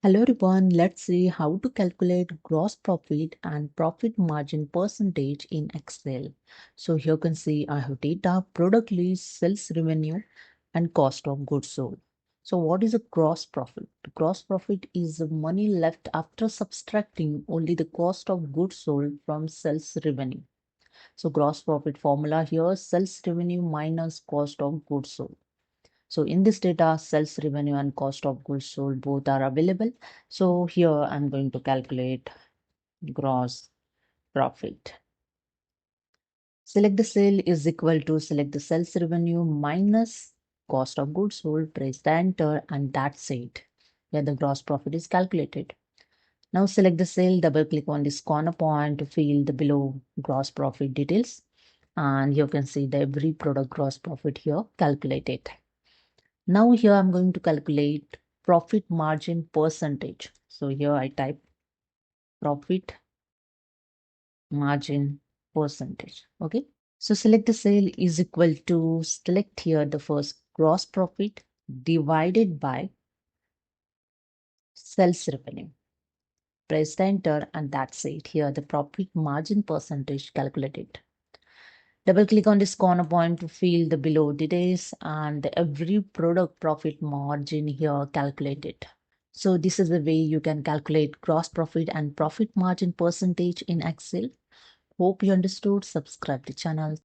Hello everyone, let's see how to calculate gross profit and profit margin percentage in Excel. So here you can see I have data, product list, sales revenue and cost of goods sold. So what is a gross profit? The gross profit is the money left after subtracting only the cost of goods sold from sales revenue. So gross profit formula here, sales revenue minus cost of goods sold. So in this data, sales revenue and cost of goods sold both are available. So here I'm going to calculate gross profit. Select the sale is equal to select the sales revenue minus cost of goods sold, press the enter and that's it. Here the gross profit is calculated. Now select the cell, double click on this corner point to fill the below gross profit details. And you can see the every product gross profit here calculated. Now here I'm going to calculate profit margin percentage. So here I type profit margin percentage. Okay. So select the sale is equal to select here the first gross profit divided by sales revenue. Press enter and that's it. Here the profit margin percentage calculated. Double click on this corner point to fill the below details and every product profit margin here calculated. So this is the way you can calculate gross profit and profit margin percentage in Excel. Hope you understood. Subscribe the channel.